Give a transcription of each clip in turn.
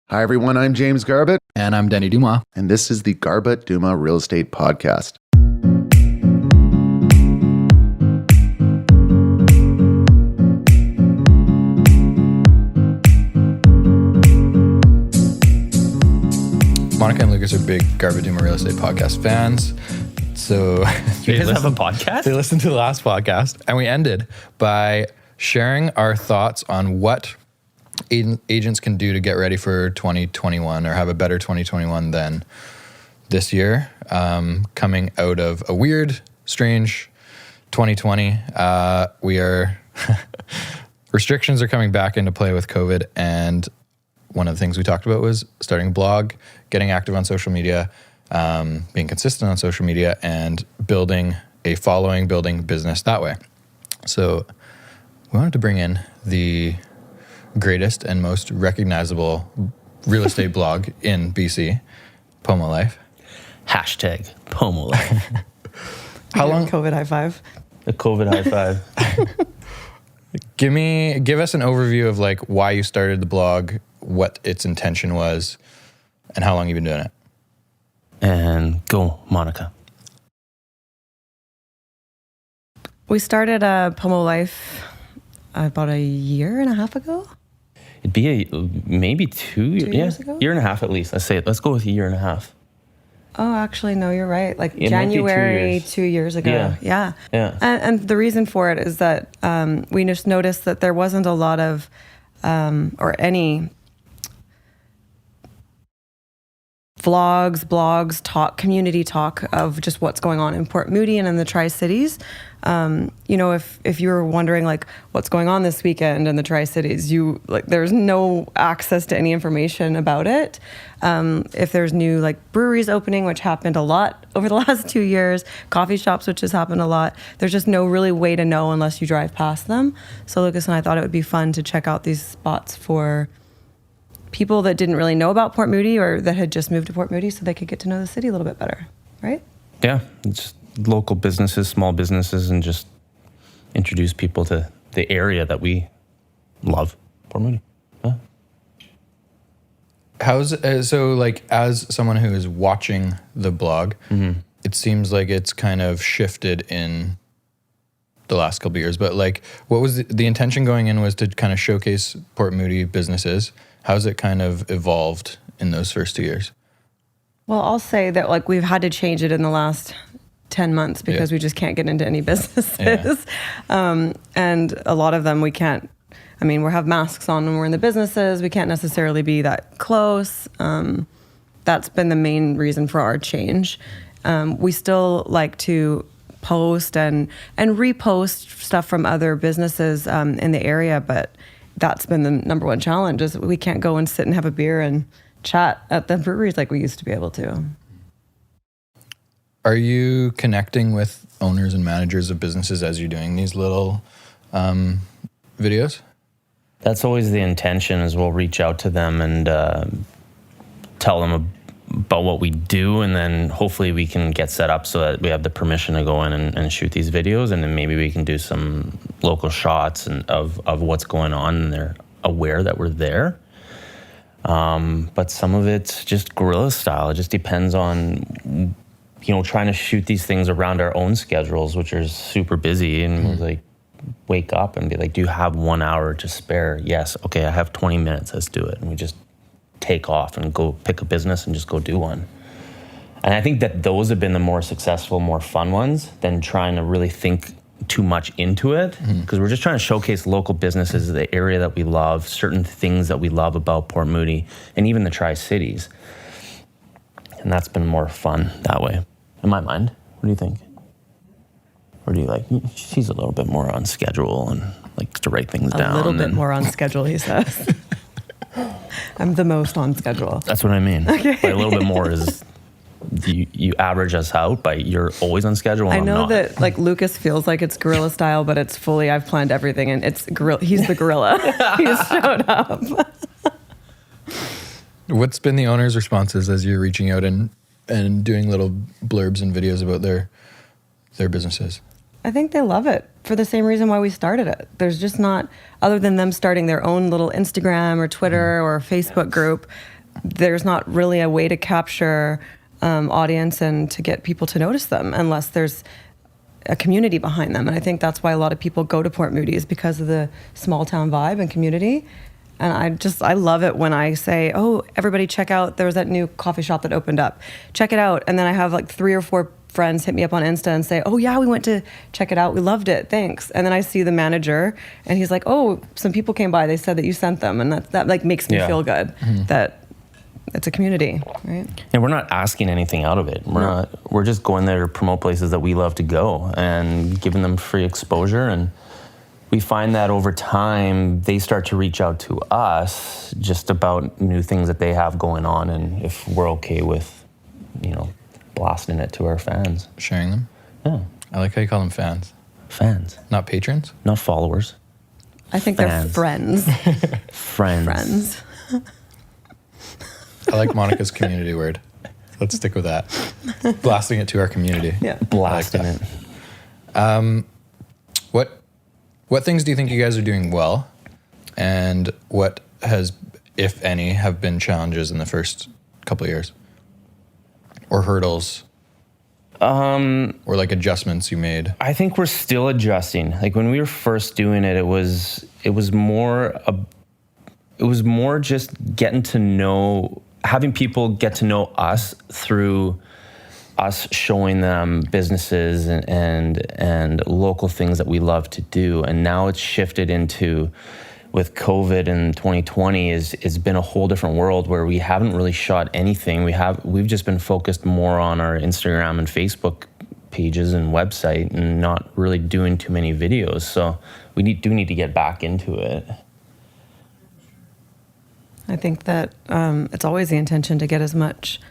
Hi, everyone. I'm James Garbutt. And I'm Denny Dumas. And this is the Garbutt Dumas Real Estate Podcast. Monica and Lucas are big Garbutt Dumas Real Estate Podcast fans. So you guys have a podcast? They listened to the last podcast, and we ended by sharing our thoughts on what agents can do to get ready for 2021 or have a better 2021 than this year, coming out of a weird, strange 2020. Restrictions are coming back into play with COVID, and one of the things we talked about was starting a blog, getting active on social media, being consistent on social media, and building a following, building business that way. So we wanted to bring in the greatest and most recognizable real estate blog in BC, PoMo Life. Hashtag PoMo Life. How long? COVID high five. The COVID high five. Give us an overview of like why you started the blog, what its intention was, and how long you've been doing it. And go, Monica. We started PoMo Life about a year and a half ago. It'd be maybe 2 years ago? Year and a half at least. Let's go with a year and a half. Oh, actually, no, you're right. Like it January 2 years ago. Yeah. And the reason for it is that we just noticed that there wasn't a lot of or any vlogs, blogs, community talk of just what's going on in Port Moody and in the Tri-Cities. If you were wondering like what's going on this weekend in the Tri-Cities, there's no access to any information about it. If there's new like breweries opening, which happened a lot over the last 2 years, coffee shops, which has happened a lot, there's just no really way to know unless you drive past them. So Lucas and I thought it would be fun to check out these spots for people that didn't really know about Port Moody or that had just moved to Port Moody so they could get to know the city a little bit better, right? Yeah, it's local businesses, small businesses, and just introduce people to the area that we love, Port Moody. So like as someone who is watching the blog, It seems like it's kind of shifted in the last couple of years, but like what was the intention going in was to kind of showcase Port Moody businesses. How's it kind of evolved in those first 2 years? Well, I'll say that like we've had to change it in the last 10 months because we just can't get into any businesses. And a lot of them we can't, we have masks on when we're in the businesses. We can't necessarily be that close. That's been the main reason for our change. We still like to post and repost stuff from other businesses in the area, but that's been the number one challenge is we can't go and sit and have a beer and chat at the breweries like we used to be able to. Are you connecting with owners and managers of businesses as you're doing these little videos? That's always the intention is we'll reach out to them and tell them about what we do, and then hopefully we can get set up so that we have the permission to go in and shoot these videos, and then maybe we can do some local shots and of what's going on, and they're aware that we're there. But some of it's just guerrilla style. It just depends on, trying to shoot these things around our own schedules, which are super busy, and we're like, wake up and be like, do you have 1 hour to spare? Yes. Okay, I have 20 minutes. Let's do it. And we just take off and go pick a business and just go do one. And I think that those have been the more successful, more fun ones than trying to really think too much into it, because we're just trying to showcase local businesses, the area that we love, certain things that we love about Port Moody and even the Tri-Cities. And that's been more fun that way, in my mind. What do you think? Or do you like, she's a little bit more on schedule and likes to write things down? A little bit more on schedule, he says. I'm the most on schedule. That's what I mean. Okay. By a little bit more is you average us out by you're always on schedule. I know that like Lucas feels like it's guerrilla style, but it's fully I've planned everything and it's gorilla. He's the gorilla. He's showed up. What's been the owner's responses as you're reaching out and doing little blurbs and videos about their businesses? I think they love it for the same reason why we started it. There's just not, other than them starting their own little Instagram or Twitter or Facebook group, there's not really a way to capture audience and to get people to notice them unless there's a community behind them. And I think that's why a lot of people go to Port Moody, is because of the small town vibe and community. And I love it when I say, oh, everybody check out, there was that new coffee shop that opened up. Check it out. And then I have like 3 or 4 friends hit me up on Insta and say, oh yeah, we went to check it out. We loved it. Thanks. And then I see the manager and he's like, oh, some people came by. They said that you sent them. And that like makes me feel good that it's a community, right? And we're not asking anything out of it. We're just going there to promote places that we love to go and giving them free exposure. And we find that over time, they start to reach out to us just about new things that they have going on, and if we're okay with, blasting it to our fans. Sharing them? Yeah. I like how you call them fans. Fans. Not patrons? Not followers. I think they're friends. Friends. I like Monica's community word. Let's stick with that. Blasting it to our community. Yeah. Blasting it. What things do you think you guys are doing well? And what has, if any, have been challenges in the first couple of years? Or hurdles? Or like adjustments you made? I think we're still adjusting. Like when we were first doing it, it was more just getting to know, having people get to know us through us showing them businesses and local things that we love to do. And now it's shifted into, with COVID in 2020, it's been a whole different world where we haven't really shot anything. We've just been focused more on our Instagram and Facebook pages and website and not really doing too many videos. So we do need to get back into it. I think that it's always the intention to get as much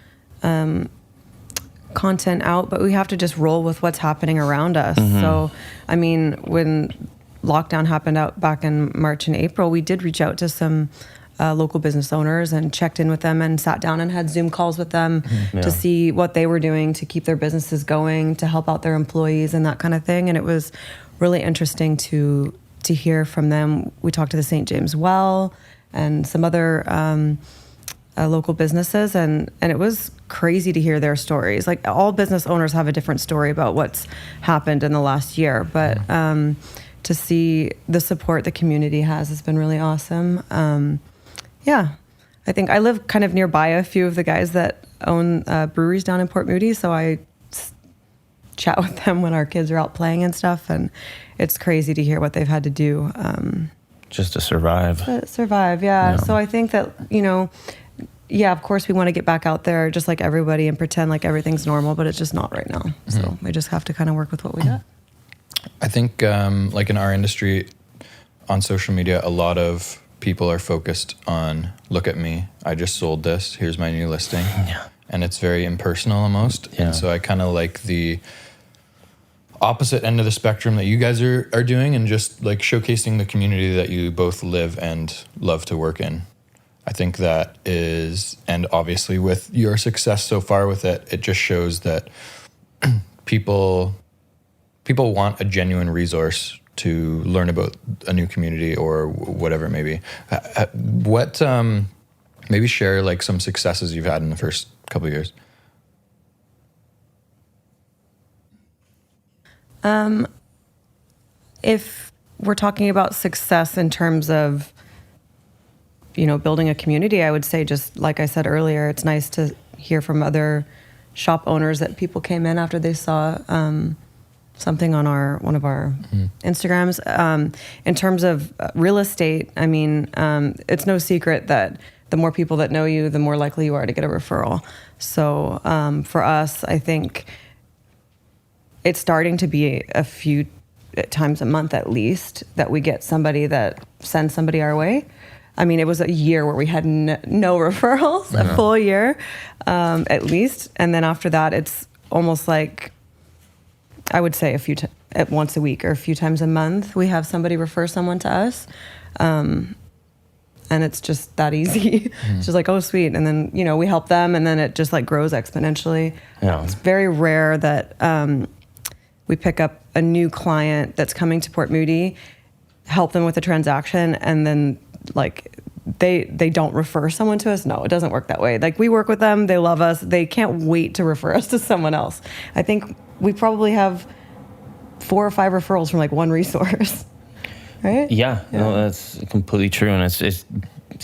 content out, but we have to just roll with what's happening around us. So, I mean, when lockdown happened out back in March and April, we did reach out to some local business owners and checked in with them and sat down and had Zoom calls with them to see what they were doing to keep their businesses going, to help out their employees and that kind of thing. And it was really interesting to hear from them. We talked to the St. James Well and some other local businesses, and it was crazy to hear their stories. Like, all business owners have a different story about what's happened in the last year, but to see the support the community has been really awesome. I think I live kind of nearby a few of the guys that own breweries down in Port Moody, so I chat with them when our kids are out playing and stuff, and it's crazy to hear what they've had to do. Just to survive. Yeah. So I think that, of course we want to get back out there just like everybody and pretend like everything's normal, but it's just not right now. So we just have to kind of work with what we got. I think like in our industry, on social media, a lot of people are focused on, look at me, I just sold this, here's my new listing. Yeah. And it's very impersonal almost. Yeah. And so I kind of like the opposite end of the spectrum that you guys are doing, and just like showcasing the community that you both live and love to work in. I think that is, and obviously with your success so far with it, it just shows that people want a genuine resource to learn about a new community or whatever it may be. What, maybe share like some successes you've had in the first couple of years. If we're talking about success in terms of, building a community, I would say, just like I said earlier, it's nice to hear from other shop owners that people came in after they saw something on one of our Instagrams. In terms of real estate, I mean, it's no secret that the more people that know you, the more likely you are to get a referral. So for us, I think it's starting to be a few times a month at least that we get somebody that sends somebody our way. I mean, it was a year where we had no referrals, a full year at least. And then after that, it's almost like, I would say once a week or a few times a month, we have somebody refer someone to us. And it's just that easy. It's just like, oh, sweet. And then, we help them, and then it just like grows exponentially. Yeah. It's very rare that we pick up a new client that's coming to Port Moody, help them with a transaction, and then like they don't refer someone to us. No, it doesn't work that way. Like, we work with them, they love us, they can't wait to refer us to someone else. I think we probably have 4 or 5 referrals from like one resource. Right? Yeah, no, that's completely true, and it's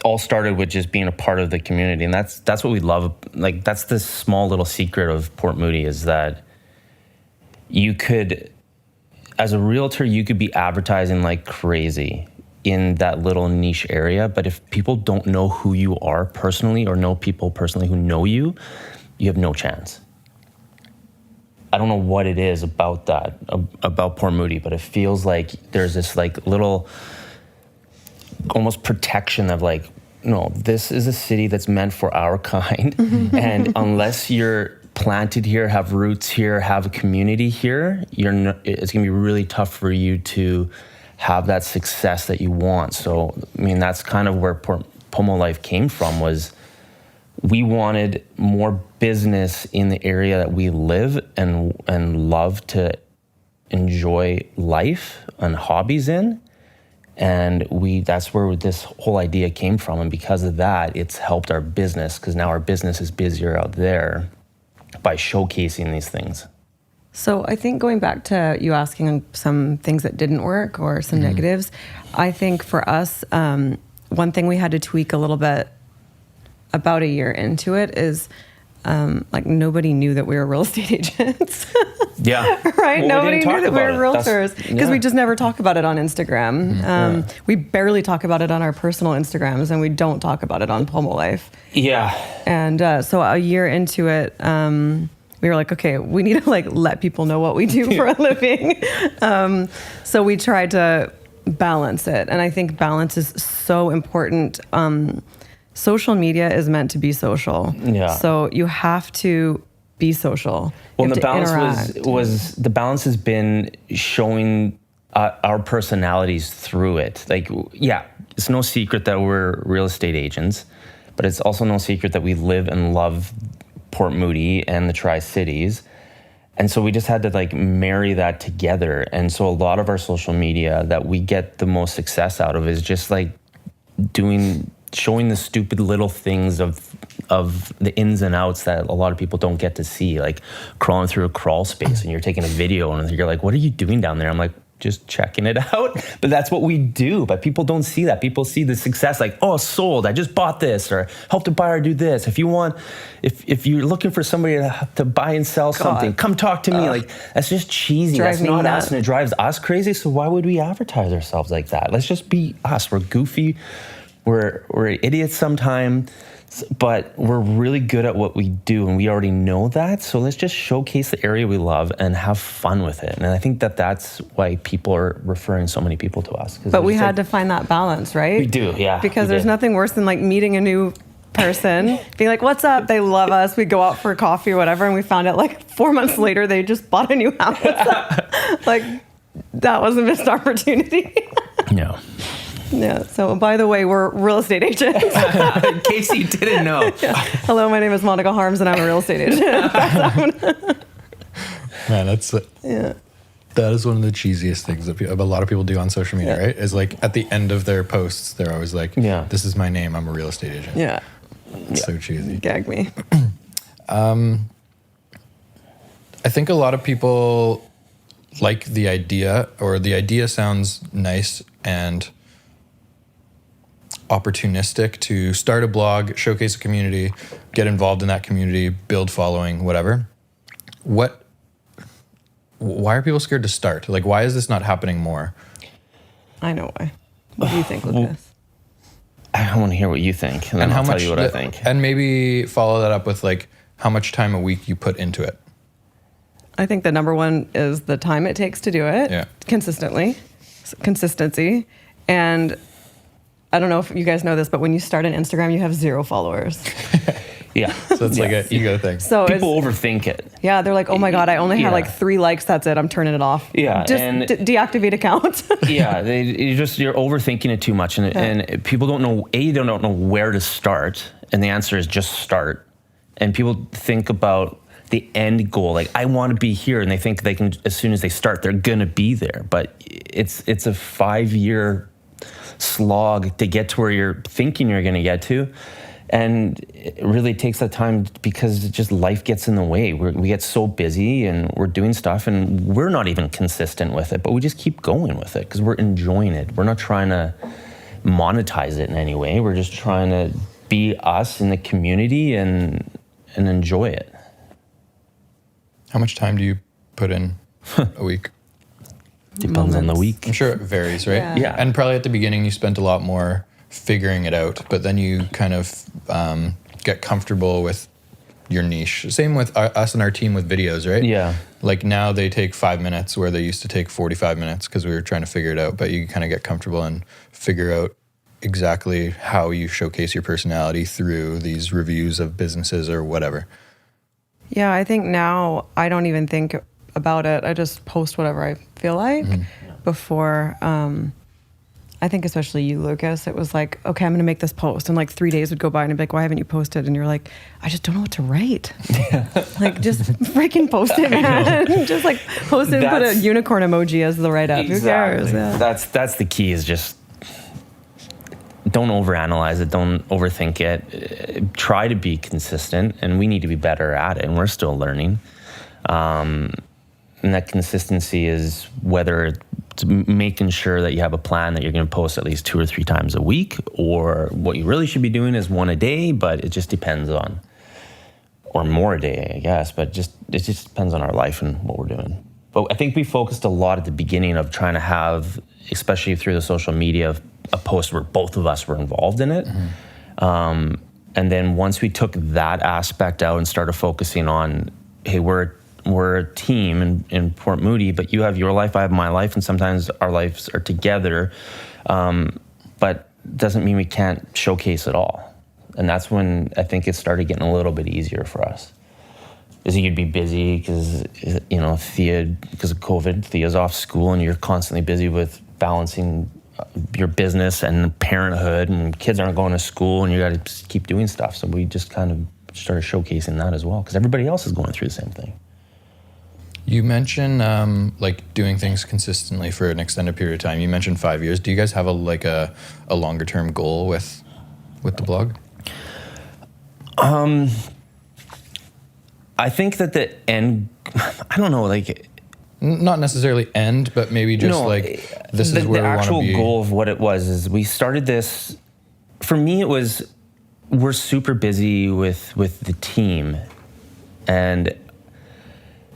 all started with just being a part of the community, and that's what we love. Like, that's the small little secret of Port Moody, is that you could, as a realtor, you could be advertising like crazy in that little niche area, but if people don't know who you are personally, or know people personally who know you, you have no chance. I don't know what it is about that, about Port Moody, but it feels like there's this like little almost protection of like, no, this is a city that's meant for our kind. And unless you're planted here, have roots here, have a community here, it's gonna be really tough for you to have that success that you want. So, I mean, that's kind of where PoMo Life came from, was we wanted more business in the area that we live and love to enjoy life and hobbies in. And that's where this whole idea came from. And because of that, it's helped our business, because now our business is busier out there by showcasing these things. So I think, going back to you asking some things that didn't work or some negatives, I think for us, one thing we had to tweak a little bit about a year into it is like, nobody knew that we were real estate agents. Yeah. Right? Well, Nobody we knew that we were realtors, because we yeah. just never talk about it on Instagram. We barely talk about it on our personal Instagrams, and we don't talk about it on PoMo Life. Yeah. And so a year into it, we were like, okay, we need to like let people know what we do for a living. So we tried to balance it. And I think balance is so important. Social media is meant to be social. Yeah. So you have to be social. Well, You the have to balance interact. was the balance has been showing our personalities through it. Like, yeah, it's no secret that we're real estate agents, but it's also no secret that we live and love Port Moody and the Tri-Cities. And so we just had to like marry that together. And so a lot of our social media that we get the most success out of is just like showing the stupid little things of the ins and outs that a lot of people don't get to see, like crawling through a crawl space and you're taking a video and you're like, what are you doing down there? I'm like, just checking it out. But that's what we do. But people don't see that. People see the success, like, oh, sold, I just bought this, or helped a buyer do this. If you're looking for somebody to buy and sell something, come talk to me. Like, that's just cheesy. That's not us, and it drives us crazy. So why would we advertise ourselves like that? Let's just be us. We're goofy. We're idiots sometimes, but we're really good at what we do, and we already know that. So let's just showcase the area we love and have fun with it. And I think that's why people are referring so many people to us. But we had to find that balance, right? We do, yeah. Because there's nothing worse than like meeting a new person, being like, what's up? They love us. We go out for coffee or whatever, and we found out like 4 months later they just bought a new house. Like, that was a missed opportunity. Yeah. Yeah. So, by the way, we're real estate agents. In case you didn't know. Yeah. Hello, my name is Monica Harmse, and I'm a real estate agent. Man, that is one of the cheesiest things that a lot of people do on social media, right? Is like at the end of their posts, they're always like, this is my name, I'm a real estate agent. Yeah. It's so cheesy. Gag me. I think a lot of people like the idea, or the idea sounds nice and opportunistic, to start a blog, showcase a community, get involved in that community, build following, whatever. Why are people scared to start? Like, why is this not happening more? I know why. What do you think, Lucas? I want to hear what you think, and then I'll tell you what I think. And maybe follow that up with like how much time a week you put into it. I think the number one is the time it takes to do it consistently, consistency. And I don't know if you guys know this, but when you start an Instagram, you have 0 followers. Yeah. So it's like an ego thing. So people overthink it. Yeah, they're like, oh my God, I only have like 3 likes. That's it. I'm turning it off. Yeah. Just deactivate account. Yeah. You're overthinking it too much. And people don't know, they don't know where to start. And the answer is just start. And people think about the end goal. Like, I want to be here. And they think they can, as soon as they start, they're going to be there. But it's a 5-year slog to get to where you're thinking you're going to get to. And it really takes that time because just life gets in the way. We get so busy and we're doing stuff and we're not even consistent with it, but we just keep going with it because we're enjoying it. We're not trying to monetize it in any way. We're just trying to be us in the community and enjoy it. How much time do you put in a week? Depends on the week. I'm sure it varies, right? Yeah. And probably at the beginning you spent a lot more figuring it out, but then you kind of get comfortable with your niche. Same with us and our team with videos, right? Yeah. Like now they take 5 minutes where they used to take 45 minutes because we were trying to figure it out, but you kind of get comfortable and figure out exactly how you showcase your personality through these reviews of businesses or whatever. Yeah, I think now I don't even think about it. I just post whatever I feel like. Before, I think especially you, Lucas, it was like, okay, I'm going to make this post. And like 3 days would go by and I'd be like, why haven't you posted? And you're like, I just don't know what to write. Like, just freaking post it, man. Just like post it and put a unicorn emoji as the write-up. Exactly. Who cares? Yeah. That's the key, is just don't overanalyze it. Don't overthink it. Try to be consistent, and we need to be better at it, and we're still learning. And that consistency is whether it's making sure that you have a plan that you're going to post at least 2 or 3 times a week, or what you really should be doing is 1 a day, but it just depends on, or more a day, I guess, but it just depends on our life and what we're doing. But I think we focused a lot at the beginning of trying to have, especially through the social media, a post where both of us were involved in it. And then once we took that aspect out and started focusing on, hey, we're a team in Port Moody, but you have your life, I have my life, and sometimes our lives are together, but doesn't mean we can't showcase it all. And that's when I think it started getting a little bit easier for us. Is you'd be busy because, Thea, because of COVID, Thea's off school and you're constantly busy with balancing your business and parenthood, and kids aren't going to school and you got to keep doing stuff. So we just kind of started showcasing that as well because everybody else is going through the same thing. You mentioned like doing things consistently for an extended period of time. You mentioned 5 years. Do you guys have a longer term goal with the blog? I think that the end, I don't know, like, not necessarily end, but maybe just this is where we want to be. The actual goal of what it was is we started this. For me, it was we're super busy with the team, and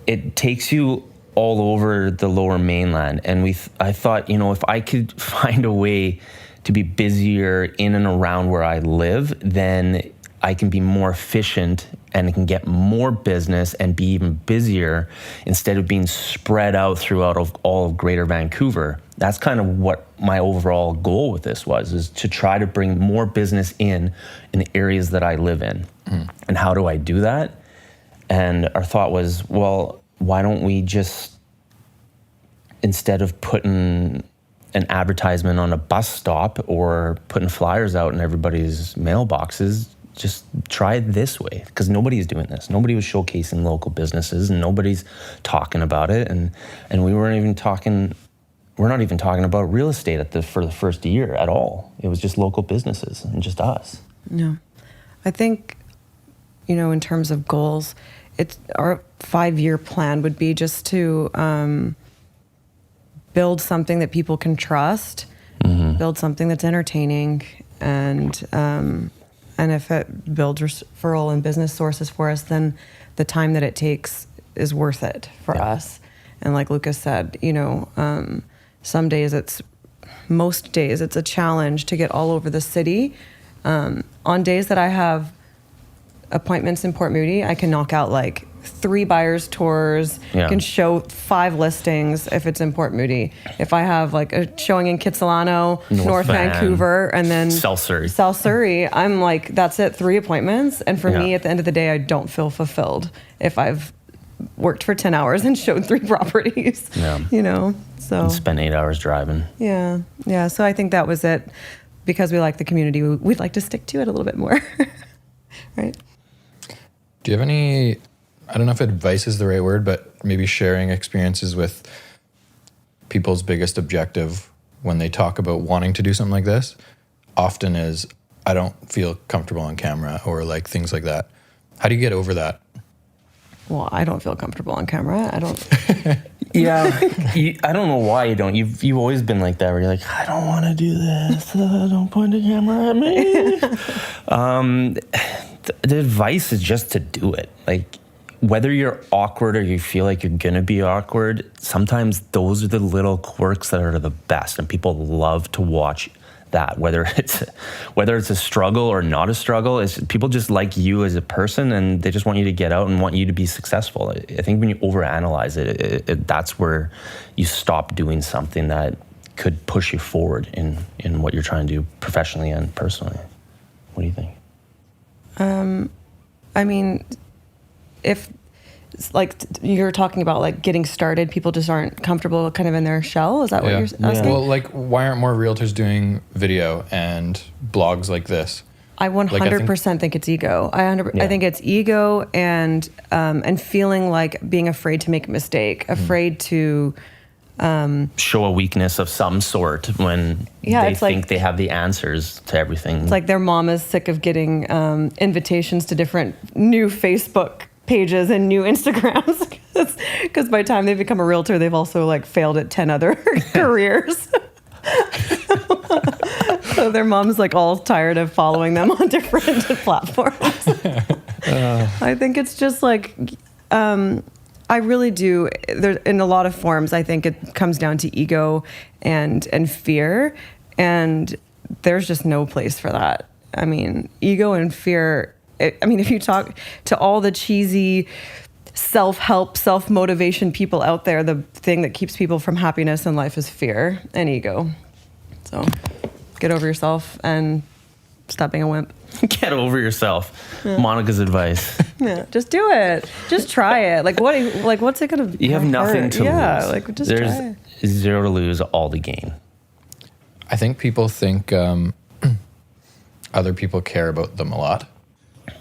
it takes you all over the Lower Mainland. And I thought, if I could find a way to be busier in and around where I live, then I can be more efficient and can get more business and be even busier instead of being spread out throughout all of Greater Vancouver. That's kind of what my overall goal with this was, is to try to bring more business in the areas that I live in. And how do I do that? And our thought was, well, why don't we just, instead of putting an advertisement on a bus stop or putting flyers out in everybody's mailboxes, just try it this way, because nobody's doing this. Nobody was showcasing local businesses and nobody's talking about it. And we're not even talking about real estate for the first year at all. It was just local businesses and just us. No. I think, in terms of goals, it's our 5-year plan would be just to build something that people can trust, build something that's entertaining, and if it builds referral and business sources for us, then the time that it takes is worth it for us. And like Lucas said, most days it's a challenge to get all over the city. On days that I have appointments in Port Moody, I can knock out like 3 buyers tours, can show 5 listings if it's in Port Moody. If I have like a showing in Kitsilano, North Vancouver, and then South Surrey, I'm like, that's it, 3 appointments. And for me, at the end of the day, I don't feel fulfilled if I've worked for 10 hours and showed 3 properties, so. And spend 8 hours driving. Yeah. So I think that was it. Because we like the community, we'd like to stick to it a little bit more, right? Do you have any, I don't know if advice is the right word, but maybe sharing experiences with people's biggest objective when they talk about wanting to do something like this often is, I don't feel comfortable on camera, or like things like that. How do you get over that? Well, I don't feel comfortable on camera. I don't. Yeah, I don't know why you don't. You've always been like that, where you're like, I don't want to do this. Don't point a camera at me. The advice is just to do it. Like, whether you're awkward or you feel like you're gonna be awkward, sometimes those are the little quirks that are the best, and people love to watch that. Whether it's a struggle or not a struggle, is people just like you as a person, and they just want you to get out and want you to be successful. I think when you overanalyze it, that's where you stop doing something that could push you forward in what you're trying to do professionally and personally. What do you think? I mean, if like you're talking about like getting started, people just aren't comfortable kind of in their shell. Is that what you're asking? Well, like, why aren't more realtors doing video and blogs like this? I 100% think it's ego. I think it's ego and feeling like being afraid to make a mistake, afraid to show a weakness of some sort when they think they have the answers to everything. It's like their mom is sick of getting invitations to different new Facebook pages and new Instagrams, because by the time they become a realtor, they've also like failed at 10 other careers. So their mom's like all tired of following them on different platforms. I think it's just like, I really do. In a lot of forms, I think it comes down to ego and fear, and there's just no place for that. I mean, ego and fear. If you talk to all the cheesy self-help, self-motivation people out there, the thing that keeps people from happiness in life is fear and ego. So get over yourself and stop being a wimp. Get over yourself. Yeah. Monica's advice. Yeah, just do it. Just try it. What's it gonna? You have nothing to lose. Yeah, like just There's try it. Zero to lose, all to gain. I think people think other people care about them a lot.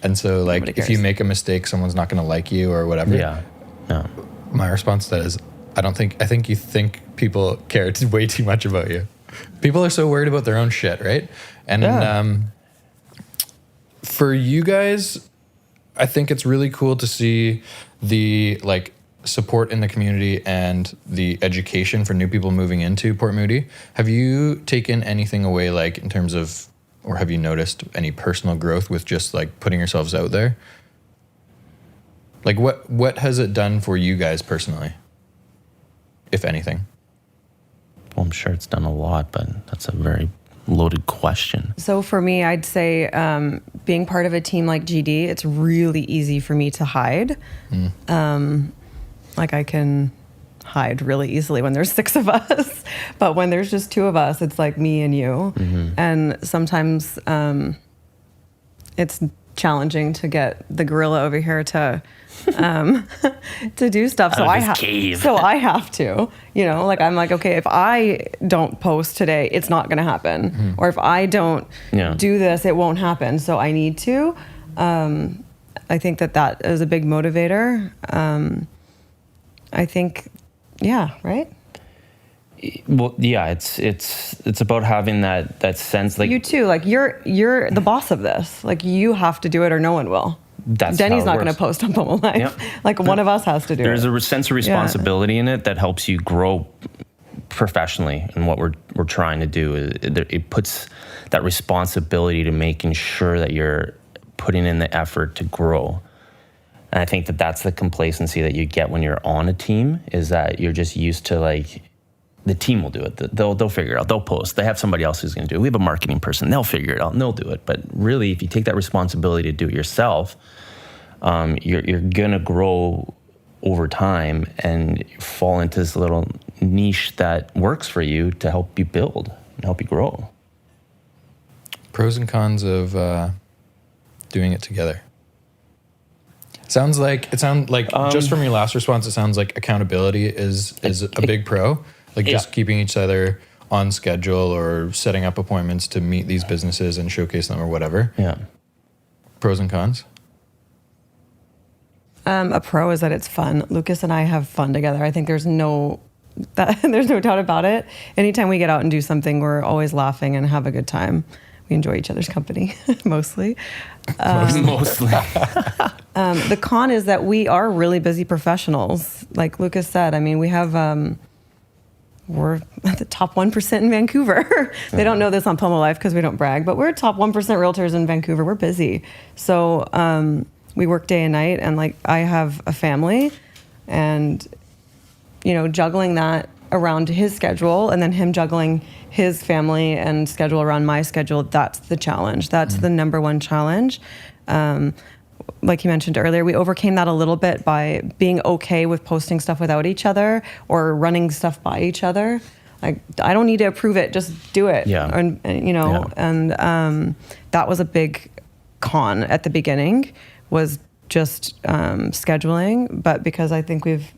And so, like, if you make a mistake, someone's not going to like you or whatever. Yeah. No. My response to that is, I think you think people care way too much about you. People are so worried about their own shit, right? And for you guys, I think it's really cool to see the, like, support in the community and the education for new people moving into Port Moody. Have you taken anything away, like, in terms of, or have you noticed any personal growth with just like putting yourselves out there? Like what has it done for you guys personally, if anything? Well, I'm sure it's done a lot, but that's a very loaded question. So for me, I'd say being part of a team like GD, it's really easy for me to hide. Like I can hide really easily when there's 6 of us, but when there's just 2 of us, it's like me and you. Mm-hmm. And sometimes it's challenging to get the gorilla over here to do stuff. So I have to, like I'm like, okay, if I don't post today, it's not going to happen. Mm-hmm. Or if I don't do this, it won't happen. So I need to. I think that is a big motivator. I think. Yeah, right? Well, yeah, it's about having that sense, like you too, like you're the boss of this. Like you have to do it or no one will. Denny's not going to post on PoMo Life. Yep. Like one of us has to do it. There's a sense of responsibility in it that helps you grow professionally in what we're trying to do. It puts that responsibility to making sure that you're putting in the effort to grow. And I think that's the complacency that you get when you're on a team, is that you're just used to, like, the team will do it. They'll figure it out. They'll post. They have somebody else who's going to do it. We have a marketing person. They'll figure it out and they'll do it. But really, if you take that responsibility to do it yourself, you're going to grow over time and fall into this little niche that works for you to help you build and help you grow. Pros and cons of doing it together. It sounds like just from your last response, it sounds like accountability is a big pro. Like just keeping each other on schedule or setting up appointments to meet these businesses and showcase them or whatever. Yeah. Pros and cons? A pro is that it's fun. Lucas and I have fun together. I think there's no There's no doubt about it. Anytime we get out and do something, we're always laughing and have a good time. We enjoy each other's company, mostly. Mostly. The con is that we are really busy professionals. Like Lucas said, I mean, we have, we're at the top 1% in Vancouver. They don't know this on PoMo Life because we don't brag, but we're top 1% realtors in Vancouver. We're busy. So we work day and night, and like I have a family, and, you know, juggling that around his schedule and then him juggling his family and schedule around my schedule, that's the challenge. That's the number one challenge. Like you mentioned earlier, we overcame that a little bit by being okay with posting stuff without each other or running stuff by each other. Like, I don't need to approve it, just do it. Yeah. And you know, and that was a big con at the beginning, was just scheduling. But because I think we've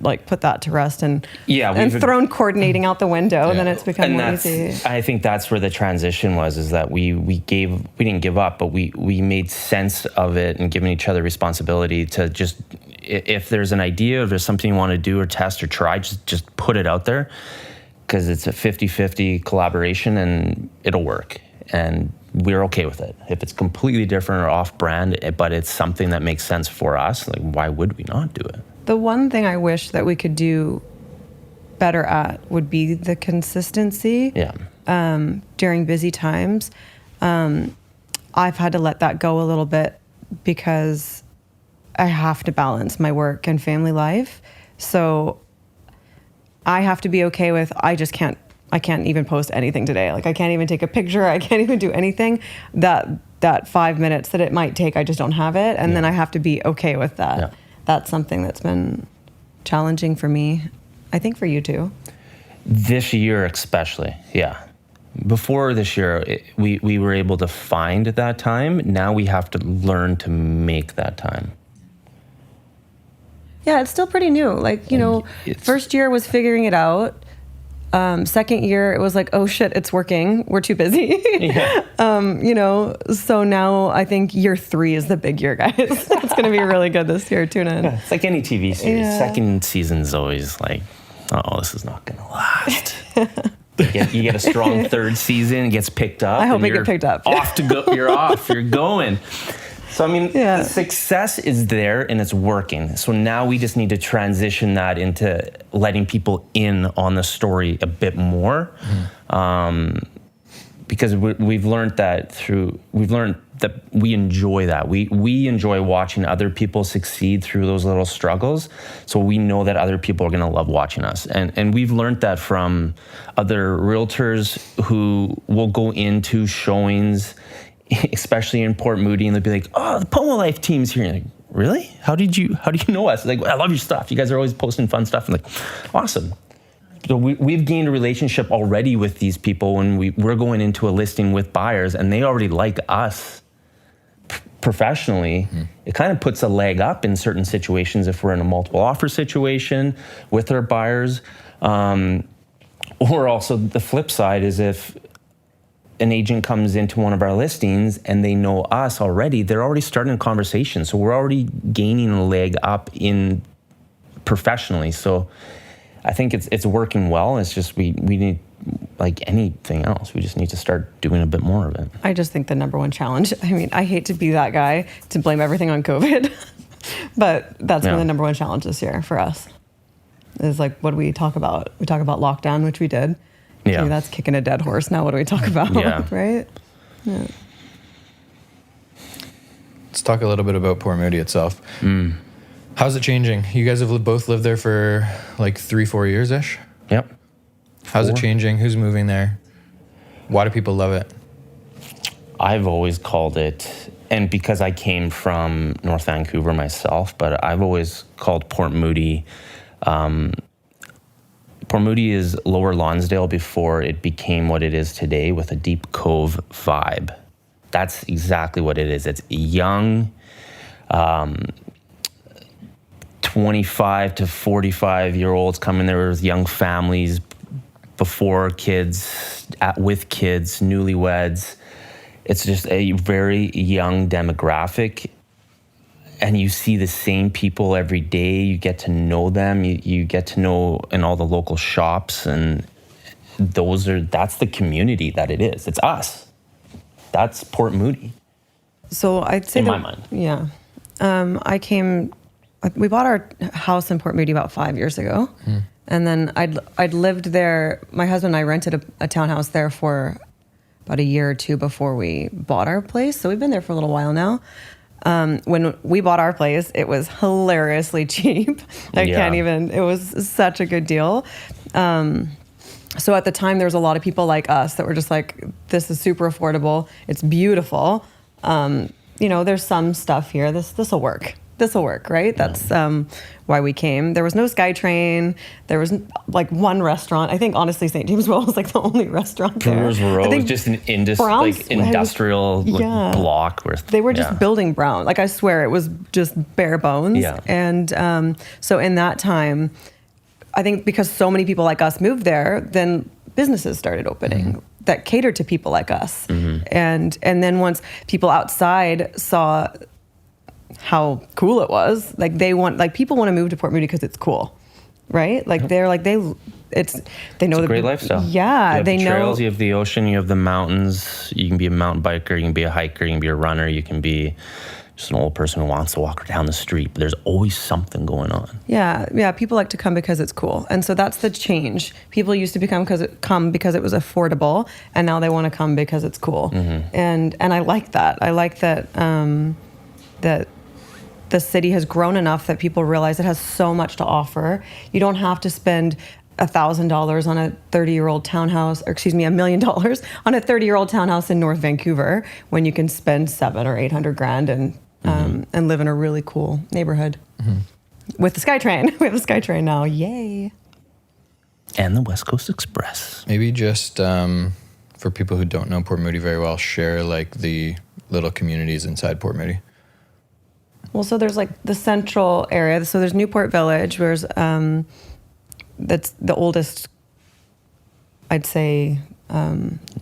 like put that to rest and thrown coordinating out the window, then it's become more easy. I think that's where the transition was, is that we didn't give up, but we made sense of it and given each other responsibility to just, if there's an idea, if there's something you want to do or test or try, just put it out there, because it's a 50-50 collaboration and it'll work. And we're okay with it. If it's completely different or off brand, but it's something that makes sense for us, like, why would we not do it? The one thing I wish that we could do better at would be the consistency. During busy times. I've had to let that go a little bit because I have to balance my work and family life. So I have to be okay with, I can't even post anything today. Like, I can't even take a picture. I can't even do anything. That 5 minutes that it might take, I just don't have it. And then I have to be okay with that. Yeah. That's something that's been challenging for me. I think for you too. This year especially, yeah. Before this year, we were able to find that time. Now we have to learn to make that time. Yeah, it's still pretty new. Like, you know, first year was figuring it out. Second year, it was like, oh shit, it's working. We're too busy. You know, so now I think year 3 is the big year, guys. It's going to be really good this year. Tune in. Yeah, it's like any TV series. Yeah. Second season's always like, oh, this is not going to last. You get a strong third season, it gets picked up. I hope it gets picked up. Off to go. You're off. You're going. So, I mean, the success is there and it's working. So now we just need to transition that into letting people in on the story a bit more. Because we've learned that we enjoy that. We enjoy watching other people succeed through those little struggles. So we know that other people are going to love watching us. And we've learned that from other realtors who will go into showings, especially in Port Moody, and they'll be like, oh, the PoMo Life team's here. And you're like, really? How do you know us? Like, I love your stuff. You guys are always posting fun stuff. I'm like, awesome. So we've gained a relationship already with these people when we're going into a listing with buyers and they already like us professionally. It kind of puts a leg up in certain situations if we're in a multiple offer situation with our buyers. Or also the flip side is if an agent comes into one of our listings and they know us already, they're already starting a conversation. So we're already gaining a leg up in professionally. So I think it's working well. It's just we need, like anything else, we just need to start doing a bit more of it. I just think the number one challenge, I mean, I hate to be that guy to blame everything on COVID, but that's been the number one challenge this year for us. Is like, what do we talk about? We talk about lockdown, which we did. Yeah. Maybe that's kicking a dead horse. Now what do we talk about? Yeah. Right? Yeah. Let's talk a little bit about Port Moody itself. How's it changing? You guys have both lived there for like 3-4 years-ish? Yep. How's it changing? Who's moving there? Why do people love it? I've always called it, and because I came from North Vancouver myself, but I've always called Port Moody. Port Moody is Lower Lonsdale before it became what it is today, with a deep Cove vibe. That's exactly what it is. It's young, 25 to 45-year-olds coming there with young families, before kids, with kids, newlyweds. It's just a very young demographic. and you see the same people every day. You get to know them. You get to know in all the local shops, and that's the community that it is. It's us. That's Port Moody. So I'd say In my mind. Yeah. We bought our house in Port Moody about 5 years ago. And then I'd lived there. My husband and I rented a townhouse there for about a year or two before we bought our place. So we've been there for a little while now. When we bought our place, it was hilariously cheap. It was such a good deal. So at the time, there was a lot of people like us that were just like, this is super affordable. It's beautiful. There's some stuff here. This will work. This will work, right? That's why we came. There was no SkyTrain. There was like one restaurant. I think honestly, St. James Well was like the only restaurant there. Brewers Row was just an industrial block. They were just building Brown. Like I swear, it was just bare bones. Yeah. And so in that time, I think because so many people like us moved there, then businesses started opening that catered to people like us. And then once people outside saw how cool it was, people want to move to Port Moody because it's cool, right? Like they know it's a great lifestyle. Yeah, you have the trails, you have the ocean, you have the mountains. You can be a mountain biker, you can be a hiker, you can be a runner, you can be just an old person who wants to walk down the street. But there's always something going on. Yeah. People like to come because it's cool, and so that's the change. People used to come because it was affordable, and now they want to come because it's cool. And I like that. I like that that the city has grown enough that people realize it has so much to offer. You don't have to spend $1,000 on a 30-year-old townhouse, or $1 million on a 30-year-old townhouse in North Vancouver when you can spend $700,000 or $800,000 and live in a really cool neighborhood. With the SkyTrain. We have the SkyTrain now. Yay. And the West Coast Express. Maybe just for people who don't know Port Moody very well, share like the little communities inside Port Moody. Well, so there's like the central area. So there's Newport Village, where's that's the oldest, I'd say,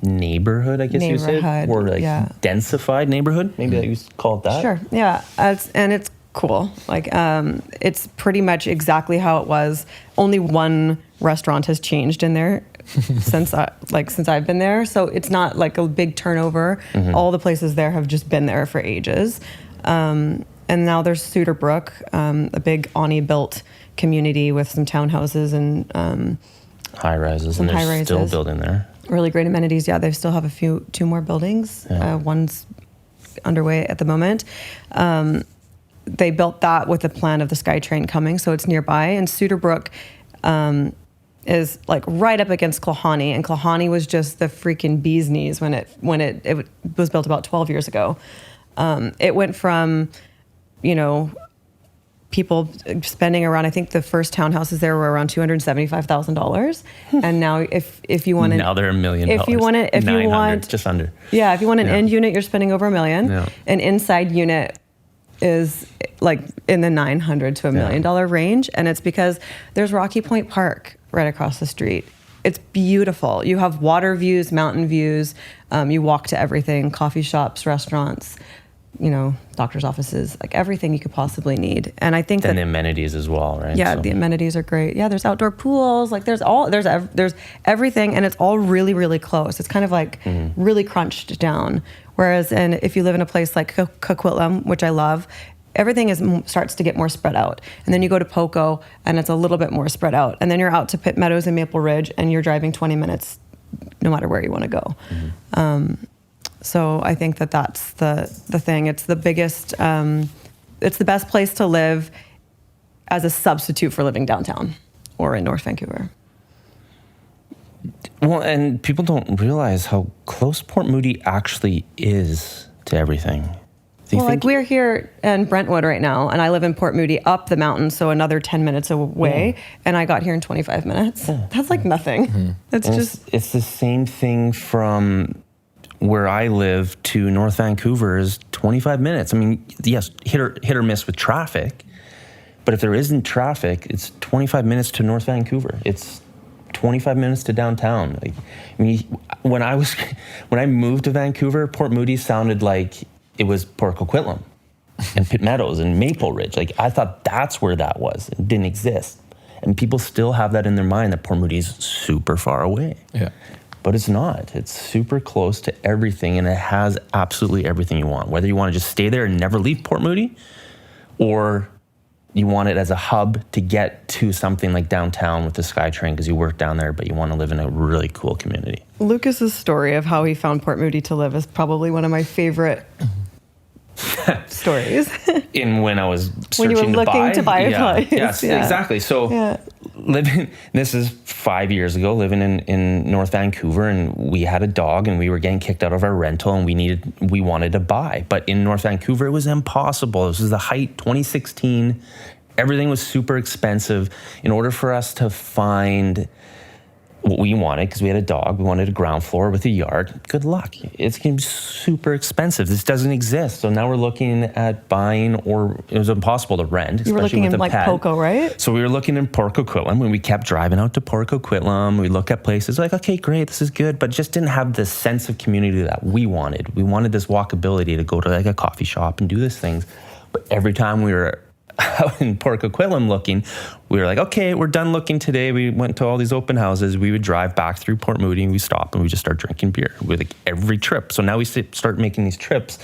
neighborhood, I guess you said, or like densified neighborhood. Maybe you call it that. Sure. Yeah, and it's cool. Like it's pretty much exactly how it was. Only one restaurant has changed in there since I've been there. So it's not like a big turnover. All the places there have just been there for ages. And now there's Cedar Brook, a big Ani-built community with some townhouses and high-rises, and they're still building there. Really great amenities. Yeah, they still have two more buildings. One's underway at the moment. They built that with the plan of the SkyTrain coming, so it's nearby. And Cedar Brook is like right up against Klahani, and Klahani was just the freaking bee's knees when it was built about 12 years ago. It went from, people spending around, I think the first townhouses there were around $275,000. And now if you want now they're $1 million. If you want just under. Yeah, if you want an end unit, you're spending over $1 million. Yeah. An inside unit is like in the $900,000 to $1 million range. And it's because there's Rocky Point Park right across the street. It's beautiful. You have water views, mountain views. You walk to everything, coffee shops, restaurants, doctor's offices, like everything you could possibly need. And I think the amenities as well, right? Yeah, the amenities are great. Yeah, there's outdoor pools, like there's everything, and it's all really, really close. It's kind of like really crunched down. Whereas, and if you live in a place like Coquitlam, which I love, everything starts to get more spread out. And then you go to Poco, and it's a little bit more spread out. And then you're out to Pitt Meadows and Maple Ridge, and you're driving 20 minutes no matter where you want to go. So I think that's the thing. It's the biggest, it's the best place to live as a substitute for living downtown or in North Vancouver. Well, and people don't realize how close Port Moody actually is to everything. We're here in Brentwood right now, and I live in Port Moody up the mountain, so another 10 minutes away, and I got here in 25 minutes. That's like nothing. It's the same thing from where I live to North Vancouver is 25 minutes. I mean, yes, hit or miss with traffic, but if there isn't traffic, it's 25 minutes to North Vancouver. It's 25 minutes to downtown. When I moved to Vancouver, Port Moody sounded like it was Port Coquitlam. and Pitt Meadows and Maple Ridge. Like, I thought that's where that was. It didn't exist. And people still have that in their mind that Port Moody is super far away. Yeah. But it's not. It's super close to everything, and it has absolutely everything you want. Whether you want to just stay there and never leave Port Moody, or you want it as a hub to get to something like downtown with the SkyTrain because you work down there, but you want to live in a really cool community. Lucas's story of how he found Port Moody to live is probably one of my favorite stories. In when I was when you were looking to buy a place. Yes, exactly. So this is 5 years ago, living in North Vancouver, and we had a dog and we were getting kicked out of our rental and we wanted to buy. But in North Vancouver, it was impossible. This was the height, 2016. Everything was super expensive. In order for us to find what we wanted, because we had a dog, we wanted a ground floor with a yard. Good luck. It's going to be super expensive. This doesn't exist. So now we're looking at buying, or it was impossible to rent. You were looking in like Poco, right? So we were looking in Port Coquitlam, and we kept driving out to Port Coquitlam. We look at places like, okay, great, this is good, but just didn't have the sense of community that we wanted. We wanted this walkability to go to like a coffee shop and do these things. But every time we were out in Port Coquitlam looking, we were like, okay, we're done looking today. We went to all these open houses. We would drive back through Port Moody and we stop and we just start drinking beer with like every trip. So now we start making these trips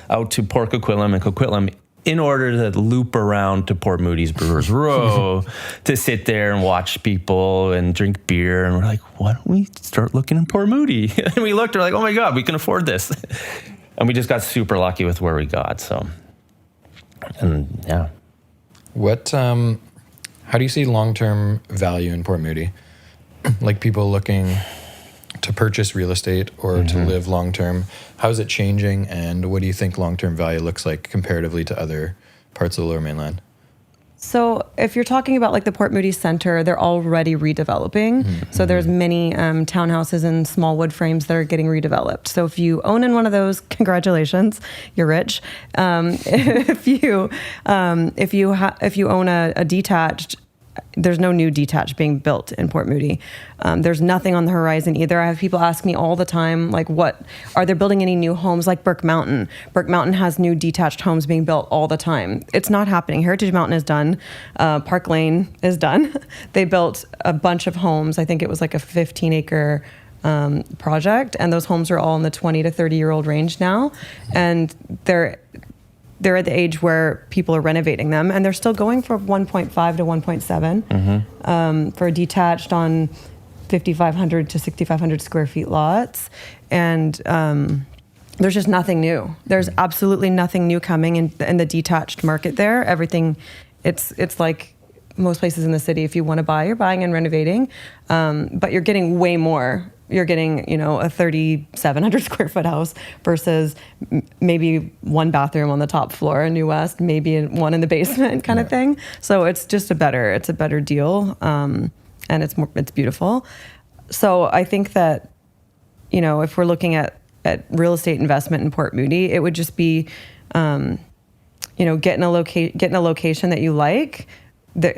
out to Port Coquitlam and Coquitlam in order to loop around to Port Moody's Brewers Row to sit there and watch people and drink beer. And we're like, why don't we start looking in Port Moody? And we looked, we're like, oh my God, we can afford this. And we just got super lucky with where we got. So, and yeah. What, how do you see long-term value in Port Moody? Like people looking to purchase real estate or to live long-term, how is it changing? And what do you think long-term value looks like comparatively to other parts of the Lower Mainland? So if you're talking about like the Port Moody Center, they're already redeveloping. So there's many townhouses and small wood frames that are getting redeveloped. So if you own in one of those, congratulations, you're rich. If you own a detached, there's no new detached being built in Port Moody. There's nothing on the horizon either. I have people ask me all the time, like, what are they building any new homes like Burke Mountain? Burke Mountain has new detached homes being built all the time. It's not happening. Heritage Mountain is done. Park Lane is done. They built a bunch of homes. I think it was like a 15-acre project, and those homes are all in the 20 to 30-year-old range now, and they're at the age where people are renovating them, and they're still going for 1.5 to 1.7 for a detached on 5,500 to 6,500 square feet lots. And there's just nothing new. There's absolutely nothing new coming in the detached market there. Everything, it's like most places in the city. If you want to buy, you're buying and renovating, but you're getting way more. You're getting, a 3,700 square foot house versus maybe one bathroom on the top floor in New West, maybe one in the basement kind of thing. So it's just a better deal. And it's beautiful. So I think that, if we're looking at real estate investment in Port Moody, it would just be, getting a location that you like.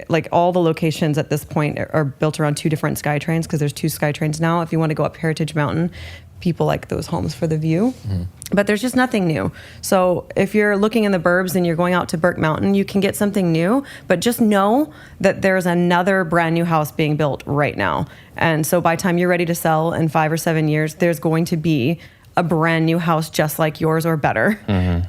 Like all the locations at this point are built around two different SkyTrains, because there's two SkyTrains now. If you want to go up Heritage Mountain, people like those homes for the view. But there's just nothing new. So if you're looking in the burbs and you're going out to Burke Mountain, you can get something new, but just know that there's another brand new house being built right now. And so by the time you're ready to sell in 5 or 7 years, there's going to be a brand new house just like yours or better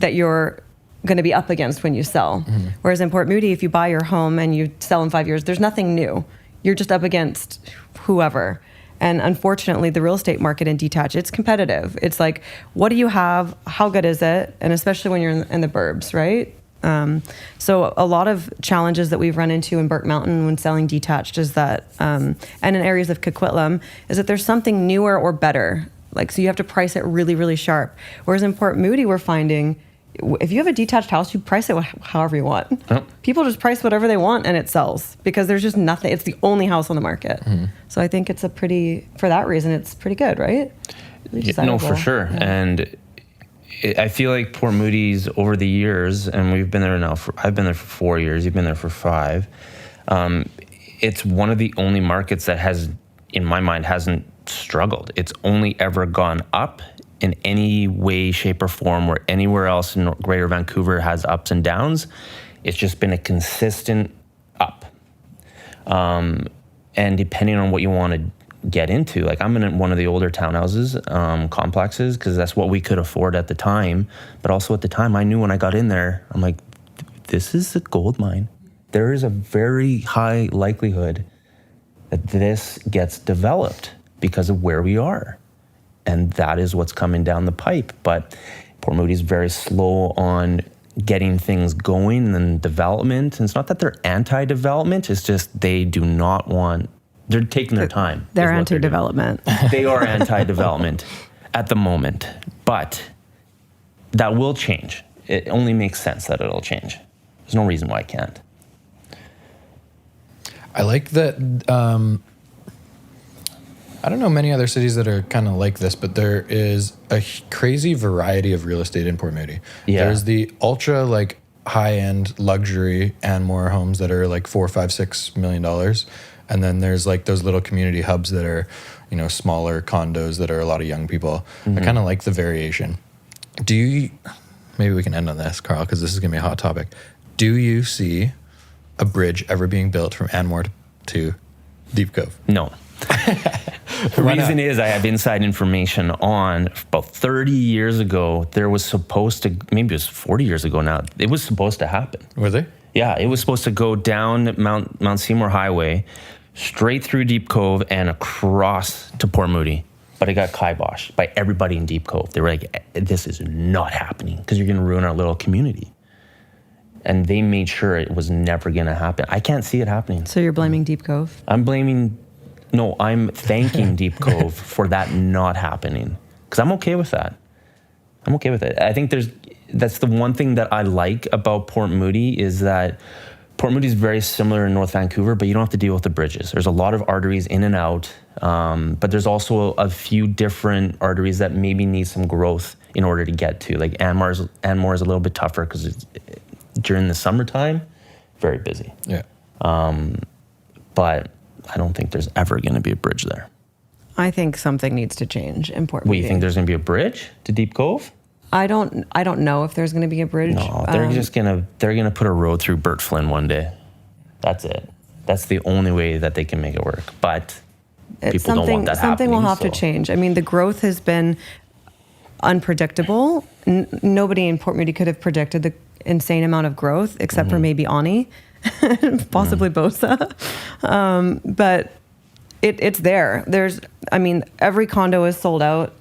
that you're going to be up against when you sell. Whereas in Port Moody, if you buy your home and you sell in 5 years, there's nothing new. You're just up against whoever. And unfortunately, the real estate market in detached, it's competitive. It's like, what do you have? How good is it? And especially when you're in the burbs, right? So a lot of challenges that we've run into in Burke Mountain when selling detached is that, and in areas of Coquitlam, is that there's something newer or better. Like, so you have to price it really, really sharp. Whereas in Port Moody, we're finding, if you have a detached house, you price it however you want. People just price whatever they want and it sells because there's just nothing. It's the only house on the market. So I think it's for that reason, it's pretty good, right? No, for sure. Yeah. And I feel like Port Moody's over the years, and we've been there now I've been there for 4 years, you've been there for 5. It's one of the only markets that in my mind, hasn't struggled. It's only ever gone up in any way, shape, or form where anywhere else in Greater Vancouver has ups and downs. It's just been a consistent up. And depending on what you want to get into, like I'm in one of the older townhouses, complexes, because that's what we could afford at the time. But also at the time, I knew when I got in there, I'm like, this is a gold mine. There is a very high likelihood that this gets developed because of where we are. And that is what's coming down the pipe. But Port Moody is very slow on getting things going and development. And it's not that they're anti-development, it's just they do not want, they're taking their time. They're anti-development. They are anti-development at the moment. But that will change. It only makes sense that it'll change. There's no reason why it can't. I like that. I don't know many other cities that are kind of like this, but there is a crazy variety of real estate in Port Moody. Yeah. There's the ultra like high-end luxury Anward homes that are like $4, $5, $6 million. And then there's like those little community hubs that are, you know, smaller condos that are a lot of young people. I kind of like the variation. Maybe we can end on this, Carl, because this is going to be a hot topic. Do you see a bridge ever being built from Anward to Deep Cove? No. The reason is I have inside information on about 30 years ago, there was supposed to, maybe it was 40 years ago now, it was supposed to happen. Were they? Yeah, it was supposed to go down Mount Seymour Highway, straight through Deep Cove and across to Port Moody. But it got kiboshed by everybody in Deep Cove. They were like, this is not happening because you're going to ruin our little community. And they made sure it was never going to happen. I can't see it happening. So you're blaming Deep Cove? I'm thanking Deep Cove for that not happening. Because I'm okay with that. I'm okay with it. I think that's the one thing that I like about Port Moody is that Port Moody is very similar in North Vancouver, but you don't have to deal with the bridges. There's a lot of arteries in and out, but there's also a few different arteries that maybe need some growth in order to get to. Like Anmore is a little bit tougher because it's during the summertime, very busy. Yeah. But I don't think there's ever going to be a bridge there. I think something needs to change in Port Moody. Wait, you think there's going to be a bridge to Deep Cove? I don't know if there's going to be a bridge. No, they're gonna put a road through Burt Flynn one day. That's it. That's the only way that they can make it work. But people don't want that happening. Something will have to change. I mean, the growth has been unpredictable. Nobody in Port Moody could have predicted the insane amount of growth, except for maybe Ani, possibly Bosa. But it's there. Every condo is sold out.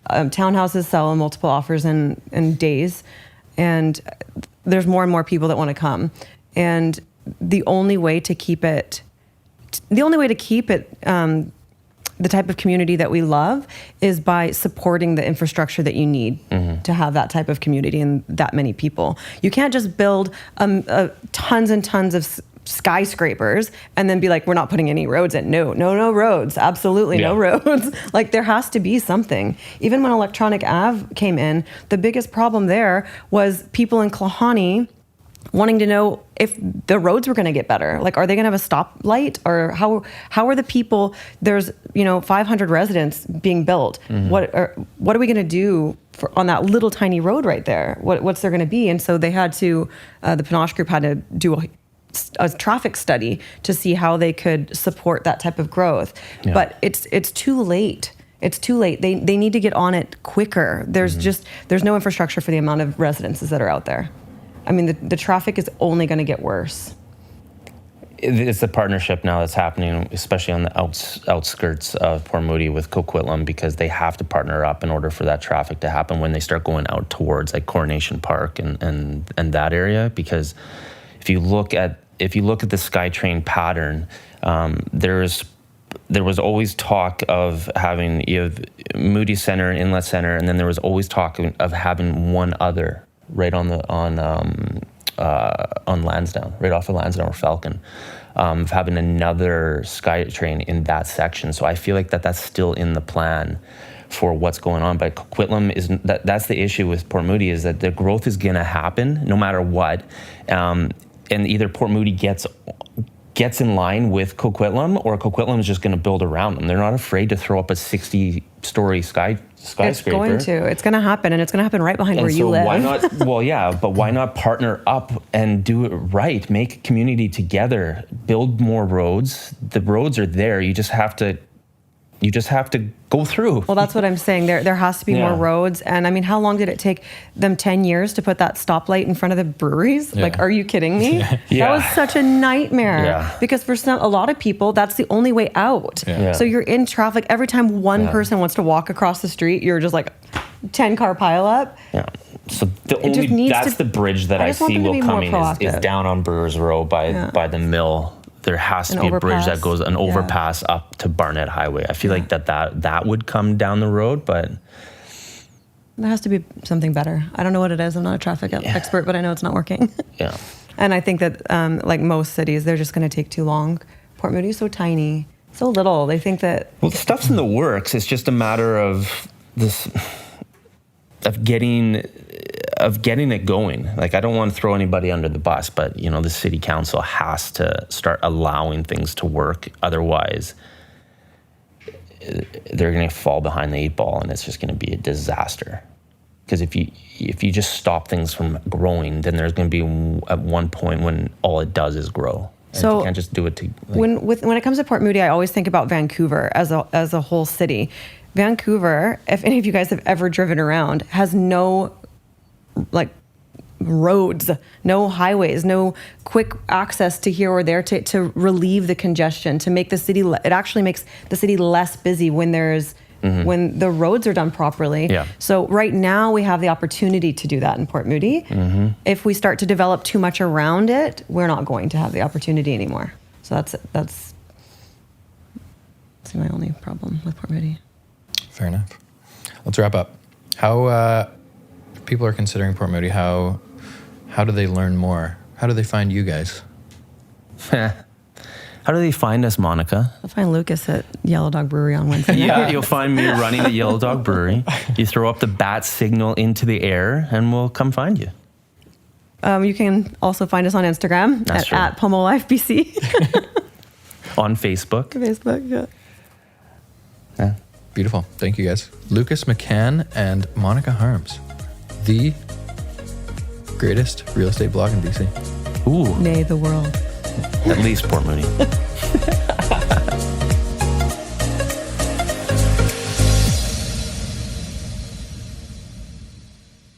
Townhouses sell multiple offers in days, and there's more and more people that want to come. And the only way to keep it, the type of community that we love is by supporting the infrastructure that you need to have that type of community and that many people. You can't just build tons and tons of skyscrapers and then be like, we're not putting any roads in. No roads. Absolutely no roads. Like there has to be something. Even when Electronic Ave came in, the biggest problem there was people in Klahani wanting to know if the roads were going to get better. Like, are they going to have a stoplight, or how are the people? There's 500 residents being built. What are we going to do on that little tiny road right there? What's there going to be? And so they had to, the Panache Group had to do a traffic study to see how they could support that type of growth. Yeah. But it's too late. It's too late. They need to get on it quicker. There's no infrastructure for the amount of residences that are out there. I mean, the traffic is only going to get worse. It's the partnership now that's happening, especially on the outskirts of Port Moody with Coquitlam, because they have to partner up in order for that traffic to happen when they start going out towards like Coronation Park and that area. Because if you look at the SkyTrain pattern, there was always talk of having Moody Center and Inlet Center, and then there was always talk of having one other right on Lansdowne, right off of Lansdowne or Falcon, of having another SkyTrain in that section. So I feel like that's still in the plan for what's going on. But Coquitlam that's the issue with Port Moody, is that the growth is going to happen no matter what. And either Port Moody gets in line with Coquitlam, or Coquitlam is just going to build around them. They're not afraid to throw up a 60-story skyscraper. It's going to happen, and it's going to happen right behind And where so you live. why not? Well, yeah, but why not partner up and do it right? Make a community together. Build more roads. The roads are there. You just have to go through. Well, that's what I'm saying. There has to be more roads. And I mean, how long did it take them 10 years to put that stoplight in front of the breweries? Yeah. Like, are you kidding me? Yeah. That was such a nightmare. Yeah. Because for a lot of people, that's the only way out. Yeah. So you're in traffic. Every time one person wants to walk across the street, you're just like 10-car pileup. Yeah. So that's the bridge that I just want see them to will be come more in is proactive. down on Brewers Row by the mill. There has to An be a bridge that overpass. goes, an overpass up to Barnett Highway. I feel like that would come down the road, but There has to be something better. I don't know what it is. I'm not a traffic expert, but I know it's not working. yeah. And I think that, like most cities, they're just going to take too long. Port Moody's so tiny, so little. They think that... Well, the stuff's in the works. It's just a matter of getting it going. Like, I don't want to throw anybody under the bus, but the city council has to start allowing things to work. Otherwise, they're going to fall behind the 8 ball, and it's just going to be a disaster. Because if you just stop things from growing, then there's going to be at one point when all it does is grow. And So you can't just do it to when it comes to Port Moody, I always think about Vancouver as a whole city. Vancouver, if any of you guys have ever driven around, has no roads, no highways, no quick access to here or there to relieve the congestion, to make the city. It actually makes the city less busy when when the roads are done properly. Yeah. So right now we have the opportunity to do that in Port Moody. If we start to develop too much around it, we're not going to have the opportunity anymore. So that's my only problem with Port Moody. Fair enough. Let's wrap up. How if people are considering Port Moody, how do they learn more? How do they find you guys? How do they find us, Monica? I'll find Lucas at Yellow Dog Brewery on Wednesday. Yeah, you'll find me running at Yellow Dog Brewery. You throw up the bat signal into the air, and we'll come find you. You can also find us on Instagram at PoMo Life BC. On Facebook. Facebook, Yeah. Beautiful. Thank you, guys. Lucas McCann and Monica Harmse, the greatest real estate blog in BC. Ooh, Nay, the world. at least Port Moody.